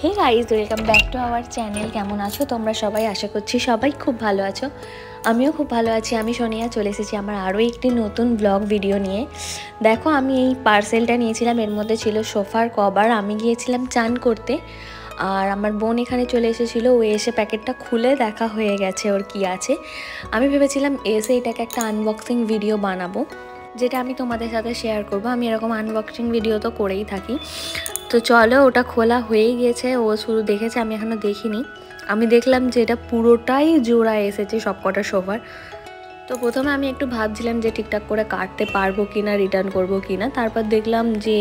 Hey guys, welcome back to our channel. কেমন আছো তোমরা সবাই? আশা করছি সবাই খুব ভালো আছো। আমিও খুব ভালো আছি। আমি সোনিয়া চলে এসেছি আমার আরও একটি নতুন ব্লগ ভিডিও নিয়ে। দেখো, আমি এই পার্সেলটা নিয়েছিলাম, এর মধ্যে ছিল সোফার কভার। আমি গিয়েছিলাম চান করতে, আর আমার বোন এখানে চলে এসেছিলো। ও এসে প্যাকেটটা খুলে দেখা হয়ে গেছে ওর কি আছে। আমি ভেবেছিলাম এসে এটাকে একটা আনবক্সিং ভিডিও বানাবো, যেটা আমি তোমাদের সাথে শেয়ার করব। আমি এরকম আনবক্সিং ভিডিও তো করেই থাকি। তো চলো, ওটা খোলা হয়ে গেছে। ও শুরু দেখেছে, আমি এখনও দেখিনি। আমি দেখলাম যে এটা পুরোটাই জোড়া এসেছে সবকটা সোফার। তো প্রথমে আমি একটু ভাবছিলাম যে ঠিকঠাক করে কাটতে পারবো কি না, রিটার্ন করবো কি না। তারপর দেখলাম যে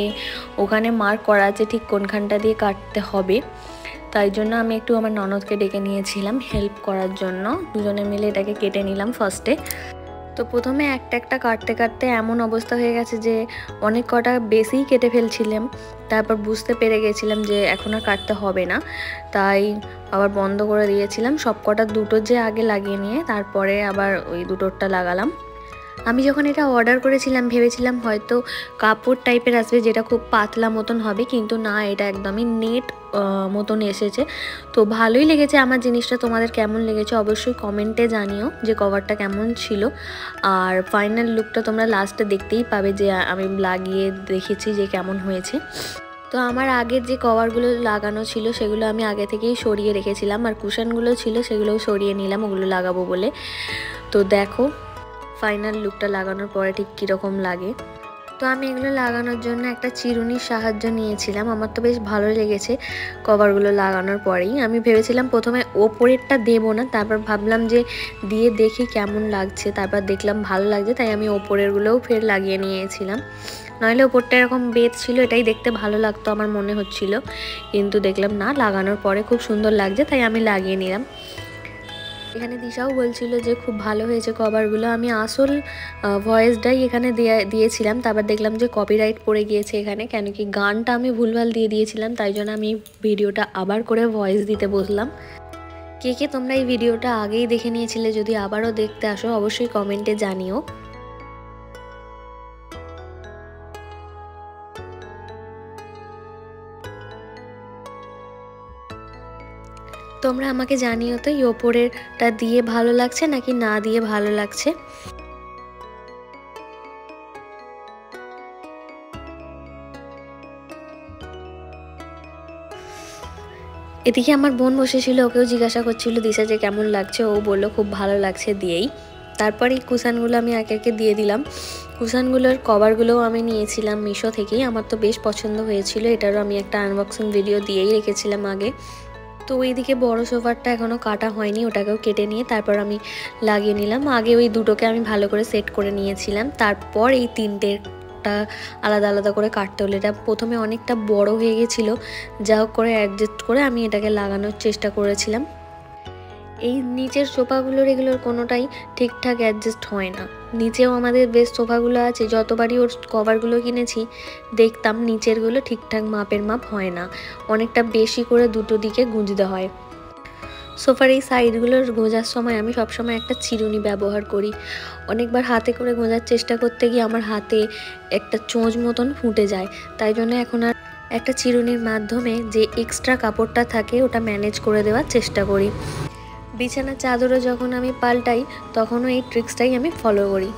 ওখানে মার্ক করা আছে ঠিক কোনখানটা দিয়ে কাটতে হবে। তাই জন্য আমি একটু আমার ননদকে ডেকে নিয়েছিলাম হেল্প করার জন্য। দুজনে মিলে এটাকে কেটে নিলাম ফার্স্টে। তো প্রথমে একটা একটা কাটতে কাটতে এমন অবস্থা হয়ে গেছে যে অনেক কটা বেশিই কেটে ফেলছিলাম। তারপর বুঝতে পেরে গেছিলাম যে এখন আর কাটতে হবে না, তাই আবার বন্ধ করে দিয়েছিলাম। সব কটা দুটো যে আগে লাগিয়ে নিয়ে তারপরে আবার ওই দুটোরটা লাগালাম। আমি যখন এটা অর্ডার করেছিলাম ভেবেছিলাম হয়তো কাপড় টাইপের আসবে, যেটা খুব পাতলা মতন হবে, কিন্তু না, এটা একদমই নেট মতন এসেছে। তো ভালোই লেগেছে আমার জিনিসটা। তোমাদের কেমন লেগেছে অবশ্যই কমেন্টে জানিও যে কভারটা কেমন ছিল। আর ফাইনাল লুকটা তোমরা লাস্টে দেখতেই পাবে, যে আমি লাগিয়ে দেখেছি যে কেমন হয়েছে। তো আমার আগের যে কভারগুলো লাগানো ছিল সেগুলো আমি আগে থেকেই সরিয়ে রেখেছিলাম, আর কুশনগুলো ছিল সেগুলোও সরিয়ে নিলাম ওগুলো লাগাবো বলে। তো দেখো ফাইনাল লুকটা লাগানোর পরে ঠিক কীরকম লাগে। তো আমি এগুলো লাগানোর জন্য একটা চিরুনির সাহায্য নিয়েছিলাম। আমার তো বেশ ভালো লেগেছে কভারগুলো লাগানোর পরেই। আমি ভেবেছিলাম প্রথমে ওপরেরটা দেবো না, তারপর ভাবলাম যে দিয়ে দেখি কেমন লাগছে। তারপর দেখলাম ভালো লাগছে, তাই আমি ওপরেরগুলোও ফের লাগিয়ে নিয়েছিলাম। নইলে ওপরটা এরকম বেত ছিল, এটাই দেখতে ভালো লাগতো আমার মনে হচ্ছিল, কিন্তু দেখলাম না, লাগানোর পরে খুব সুন্দর লাগছে, তাই আমি লাগিয়ে নিলাম। এখানে দিশাও বলছিল যে খুব ভালো হয়েছে কভারগুলো। আমি আসল ভয়েসটাই এখানে দিয়েছিলাম, তারপর দেখলাম যে কপিরাইট পড়ে গিয়েছে এখানে, কেন কি গানটা আমি ভুলভাল দিয়ে দিয়েছিলাম, তাই জন্য আমি ভিডিওটা আবার করে ভয়েস দিতে বসলাম। কে কে তোমরা এই ভিডিওটা আগেই দেখে নিয়েছিলে, যদি আবারও দেখতে আসো অবশ্যই কমেন্টে জানিও। তোমরা আমাকে জানিও তো এই ওপরেরটা দিয়ে ভালো লাগছে নাকি না দিয়ে ভালো লাগছে। এদিকে আমার বোন বসেছিল, ওকেও জিজ্ঞাসা করছিল দিশা যে কেমন লাগছে। ও বললো খুব ভালো লাগছে দিয়েই। তারপর এই কুশানগুলো আমি একে একে দিয়ে দিলাম। কুশানগুলোর কভারগুলোও আমি নিয়েছিলাম মিশো থেকেই। আমার তো বেশ পছন্দ হয়েছিল, এটারও আমি একটা আনবক্সিং ভিডিও দিয়েই রেখেছিলাম আগে। তো ওইদিকে বড় সোফারটা এখনও কাটা হয়নি, ওটাকেও কেটে নিয়ে তারপর আমি লাগিয়ে নিলাম। আগে ওই দুটোকে আমি ভালো করে সেট করে নিয়েছিলাম, তারপর এই তিনটেটা আলাদা আলাদা করে কাটতে হলো। এটা প্রথমে অনেকটা বড় হয়ে গেছিলো, যা হোক করে অ্যাডজাস্ট করে আমি এটাকে লাগানোর চেষ্টা করেছিলাম। এই নিচের সোফাগুলোর এগুলোর কোনোটাই ঠিকঠাক অ্যাডজাস্ট হয় না। নিচেও আমাদের বেশ সোফাগুলো আছে, যতবারই ওর কভারগুলো কিনেছি দেখতাম নিচেরগুলো ঠিকঠাক মাপের মাপ হয় না, অনেকটা বেশি করে দুটো দিকে গুঁজতে হয়। সোফার এই সাইডগুলোর গোঁজার সময় আমি সবসময় একটা চিরুনি ব্যবহার করি। অনেকবার হাতে করে গোঁজার চেষ্টা করতে গিয়ে আমার হাতে একটা চোঁচ মতন ফুটে যায়, তাই জন্য এখন আর একটা চিরুনির মাধ্যমে যে এক্সট্রা কাপড়টা থাকে ওটা ম্যানেজ করে দেওয়ার চেষ্টা করি। বিছানার চাদরও যখন আমি পাল্টাই তখনও এই ট্রিক্সটাই আমি ফলো করি।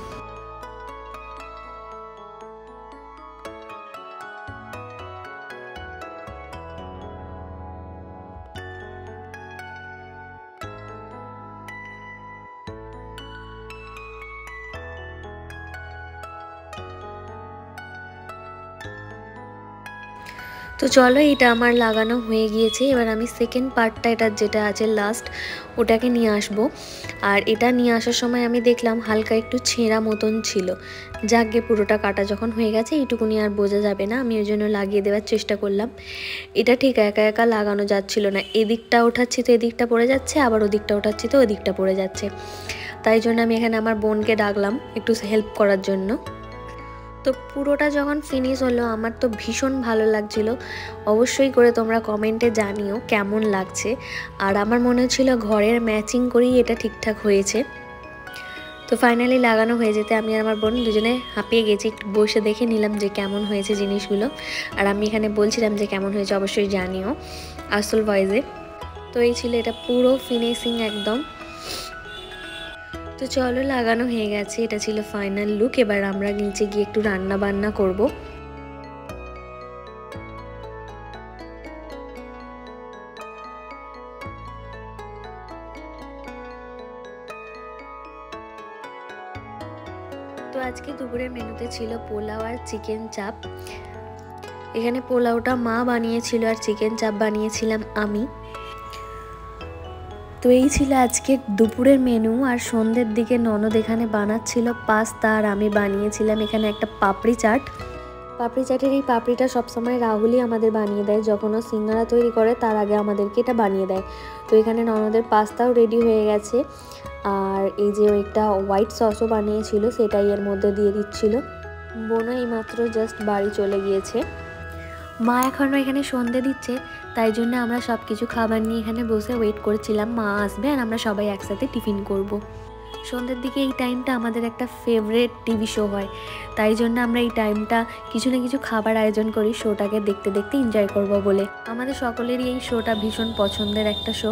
তো চলো, এটা আমার লাগানো হয়ে গিয়েছে। এবার আমি সেকেন্ড পার্টটা, এটা যেটা আছে লাস্ট, ওটাকে নিয়ে আসব। আর এটা নিয়ে আসার সময় আমি দেখলাম হালকা একটু ছেঁড়া মতন ছিল। যাকগে, পুরোটা কাটা যখন হয়ে গেছে এইটুকুনি আর বোঝা যাবে না, আমি ওই জন্য লাগিয়ে দেওয়ার চেষ্টা করলাম। এটা ঠিক একা একা লাগানো যাচ্ছিল না, এদিকটা ওঠাচ্ছি তো এদিকটা পড়ে যাচ্ছে, আবার ওদিকটা ওঠাচ্ছি তো ওদিকটা পড়ে যাচ্ছে। তাই জন্য আমি এখানে আমার বোনকে ডাকলাম একটু হেল্প করার জন্য। তো পুরোটা যখন ফিনিশ হলো আমার তো ভীষণ ভালো লাগছিল। অবশ্যই করে তোমরা কমেন্টে জানিও কেমন লাগছে। আর আমার মনে হচ্ছিল ঘরের ম্যাচিং করেই এটা ঠিকঠাক হয়েছে। তো ফাইনালি লাগানো হয়ে যেতে আমি আর আমার বোন দুজনে হাঁপিয়ে গেছি। একটু বসে দেখে নিলাম যে কেমন হয়েছে জিনিসগুলো, আর আমি এখানে বলছিলাম যে কেমন হয়েছে অবশ্যই জানিও। আসল ভয়েসে। তো এই ছিল এটা পুরো ফিনিশিং একদম। তো চলো, লাগানো হয়ে গেছে, এটা ছিল ফাইনাল লুক। এবার আমরা নিচে গিয়ে একটু রান্না বান্না করব। তো আজকে দুপুরের মেনুতে ছিল পোলাও আর চিকেন চাপ। এখানে পোলাওটা মা বানিয়েছিল আর চিকেন চাপ বানিয়েছিলাম আমি। তো এই ছিল আজকে দুপুরের মেনু। আর সন্ধ্যের দিকে ননদ এখানে বানাচ্ছিল পাস্তা আর আমি বানিয়েছিলাম এখানে একটা পাপড়ি চাট। পাপড়ি চাটের এই পাপড়িটা সবসময় রাহুলই আমাদের বানিয়ে দেয়, যখন ও সিঙ্গারা তৈরি করে তার আগে আমাদেরকে এটা বানিয়ে দেয়। তো এখানে ননদের পাস্তাও রেডি হয়ে গেছে, আর এই যে একটা হোয়াইট সসও বানিয়েছিল সেটাই এর মধ্যে দিয়ে দিচ্ছিল। বোনও এইমাত্র জাস্ট বাড়ি চলে গিয়েছে। মা এখনও এখানে সন্ধে দিচ্ছে, তাই জন্য আমরা সব কিছু খাবার নিয়ে এখানে বসে ওয়েট করেছিলাম মা আসবে আর আমরা সবাই একসাথে টিফিন করব। সন্ধ্যের দিকে এই টাইমটা আমাদের একটা ফেভারিট টিভি শো হয়, তাই জন্য আমরা এই টাইমটা কিছু না কিছু খাবার আয়োজন করি শোটাকে দেখতে দেখতে এনজয় করব বলে। আমাদের সকলেরই এই শোটা ভীষণ পছন্দের একটা শো।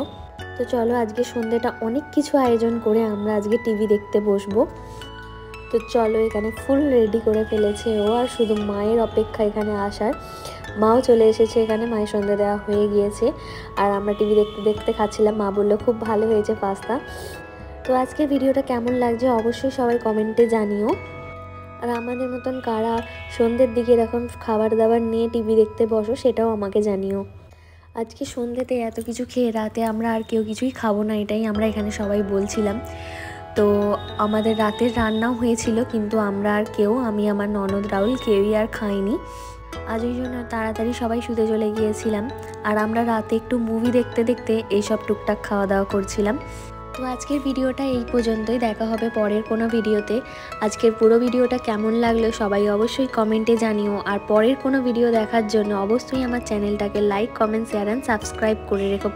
তো চলো, আজকে সন্ধ্যেটা অনেক কিছু আয়োজন করে আমরা আজকে টিভি দেখতে বসবো। তো চলো, এখানে ফুল রেডি করে ফেলেছে ও, আর শুধু মায়ের অপেক্ষা এখানে আসার। মাও চলে এসেছে এখানে, মায়ের সন্ধ্যে দেওয়া হয়ে গিয়েছে আর আমরা টিভি দেখতে দেখতে খাচ্ছিলাম। মা বললো খুব ভালো হয়েছে পাস্তা। তো আজকের ভিডিওটা কেমন লাগছে অবশ্যই সবাই কমেন্টে জানিও। আর আমাদের মতন কারা সন্ধ্যের দিকে এরকম খাবার দাবার নিয়ে টিভি দেখতে বসো সেটাও আমাকে জানিও। আজকে সন্ধ্যেতে এত কিছু খেয়ে রাতে আমরা আর কেউ কিছুই খাবো না, এটাই আমরা এখানে সবাই বলছিলাম। তো আমাদের রাতের রান্নাও হয়েছিল, কিন্তু আমরা আর কেউ, আমি আমার ননদ রাহুল কেউই আর খাইনি। আজ ওই জন্য তাড়াতাড়ি সবাই শুতে চলে গিয়েছিলাম, আর আমরা রাতে একটু মুভি দেখতে দেখতে এইসব টুকটাক খাওয়া দাওয়া করছিলাম। তো আজকের ভিডিওটা এই পর্যন্তই, দেখা হবে পরের কোনো ভিডিওতে। আজকের পুরো ভিডিওটা কেমন লাগলো সবাই অবশ্যই কমেন্টে জানিও। আর পরের কোনো ভিডিও দেখার জন্য অবশ্যই আমার চ্যানেলটাকে like, comment, share and subscribe করে রেখো।